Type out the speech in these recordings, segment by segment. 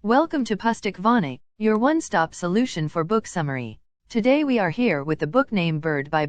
Welcome to Pustak Vani, your one-stop solution for book summary. Today we are here with the book name Bird by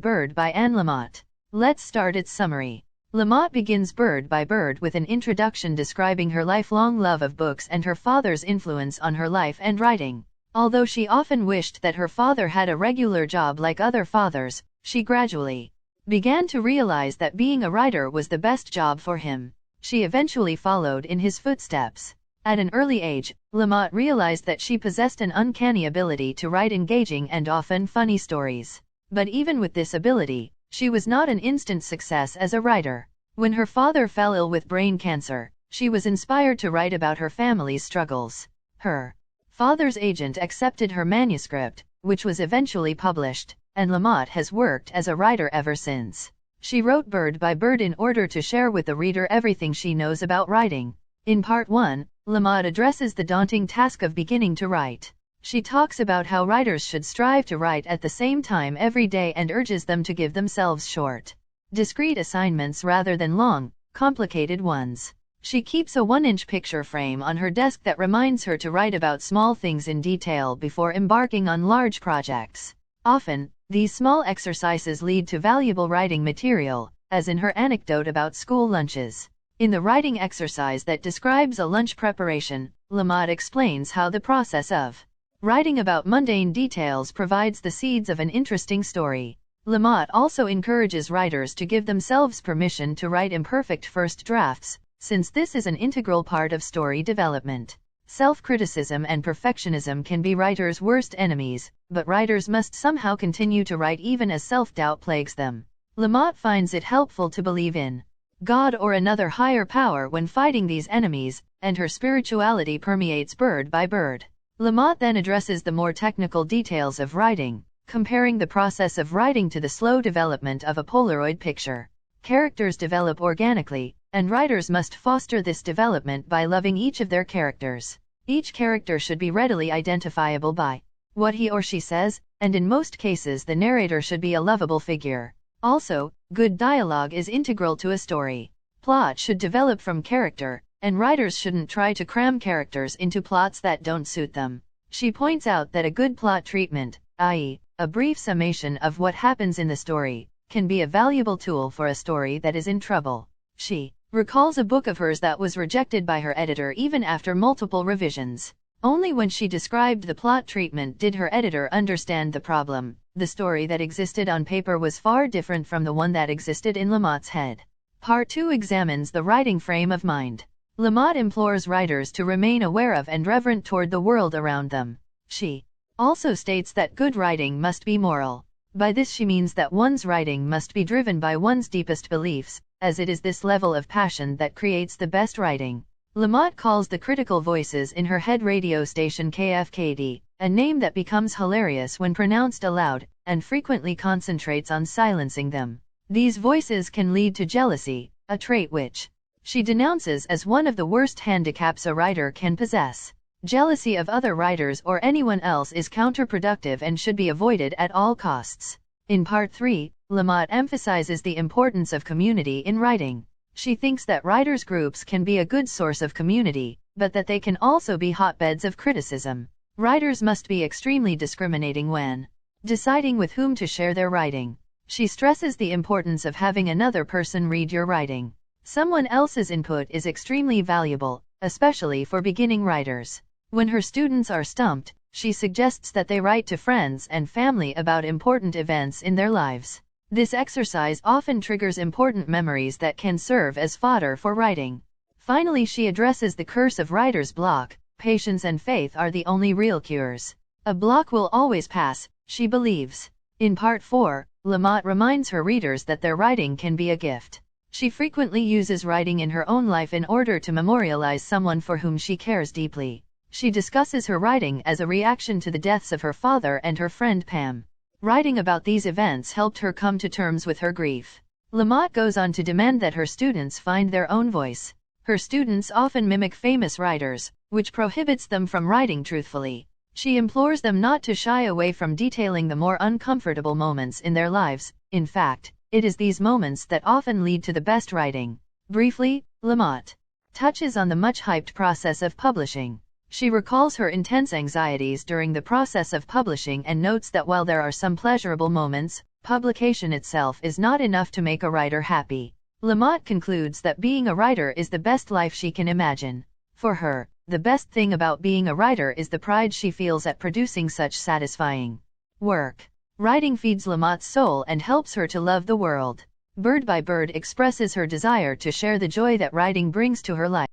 Annie Lamott. Let's start its summary. Lamott begins Bird by Bird with an introduction describing her lifelong love of books and her father's influence on her life and writing. Although she often wished that her father had a regular job like other fathers, she gradually began to realize that being a writer was the best job for him. She eventually followed in his footsteps. At an early age, Lamott realized that she possessed an uncanny ability to write engaging and often funny stories. But even with this ability, she was not an instant success as a writer. When her father fell ill with brain cancer, she was inspired to write about her family's struggles. Her father's agent accepted her manuscript, which was eventually published, and Lamott has worked as a writer ever since. She wrote Bird by Bird in order to share with the reader everything she knows about writing. In Part 1, Lamott addresses the daunting task of beginning to write. She talks about how writers should strive to write at the same time every day and urges them to give themselves short, discrete assignments rather than long, complicated ones. She keeps a 1-inch picture frame on her desk that reminds her to write about small things in detail before embarking on large projects. Often, these small exercises lead to valuable writing material, as in her anecdote about school lunches. In the writing exercise that describes a lunch preparation, Lamott explains how the process of writing about mundane details provides the seeds of an interesting story. Lamott also encourages writers to give themselves permission to write imperfect first drafts, since this is an integral part of story development. Self-criticism and perfectionism can be writers' worst enemies, but writers must somehow continue to write even as self-doubt plagues them. Lamott finds it helpful to believe in God or another higher power when fighting these enemies, and her spirituality permeates Bird by Bird. Lamott then addresses the more technical details of writing, comparing the process of writing to the slow development of a Polaroid picture. Characters develop organically, and writers must foster this development by loving each of their characters. Each character should be readily identifiable by what he or she says, and in most cases the narrator should be a lovable figure. Also, good dialogue is integral to a story. Plot should develop from character, and writers shouldn't try to cram characters into plots that don't suit them. She points out that a good plot treatment, i.e., a brief summation of what happens in the story, can be a valuable tool for a story that is in trouble. She recalls a book of hers that was rejected by her editor even after multiple revisions. Only when she described the plot treatment did her editor understand the problem. The story that existed on paper was far different from the one that existed in Lamott's head. Part 2 examines the writing frame of mind. Lamott implores writers to remain aware of and reverent toward the world around them. She also states that good writing must be moral. By this she means that one's writing must be driven by one's deepest beliefs, as it is this level of passion that creates the best writing. Lamott calls the critical voices in her head radio station KFKD, a name that becomes hilarious when pronounced aloud, and frequently concentrates on silencing them. These voices can lead to jealousy, a trait which she denounces as one of the worst handicaps a writer can possess. Jealousy of other writers or anyone else is counterproductive and should be avoided at all costs. In Part 3, Lamott emphasizes the importance of community in writing. She thinks that writers' groups can be a good source of community, but that they can also be hotbeds of criticism. Writers must be extremely discriminating when deciding with whom to share their writing. She stresses the importance of having another person read your writing. Someone else's input is extremely valuable, especially for beginning writers. When her students are stumped, she suggests that they write to friends and family about important events in their lives. This exercise often triggers important memories that can serve as fodder for writing. Finally, she addresses the curse of writer's block. Patience and faith are the only real cures. A block will always pass, she believes. In Part 4, Lamott reminds her readers that their writing can be a gift. She frequently uses writing in her own life in order to memorialize someone for whom she cares deeply. She discusses her writing as a reaction to the deaths of her father and her friend Pam. Writing about these events helped her come to terms with her grief. Lamott goes on to demand that her students find their own voice. Her students often mimic famous writers, which prohibits them from writing truthfully. She implores them not to shy away from detailing the more uncomfortable moments in their lives. In fact, it is these moments that often lead to the best writing. Briefly, Lamott touches on the much-hyped process of publishing. She recalls her intense anxieties during the process of publishing and notes that while there are some pleasurable moments, publication itself is not enough to make a writer happy. Lamott concludes that being a writer is the best life she can imagine. For her, the best thing about being a writer is the pride she feels at producing such satisfying work. Writing feeds Lamott's soul and helps her to love the world. Bird by Bird expresses her desire to share the joy that writing brings to her life.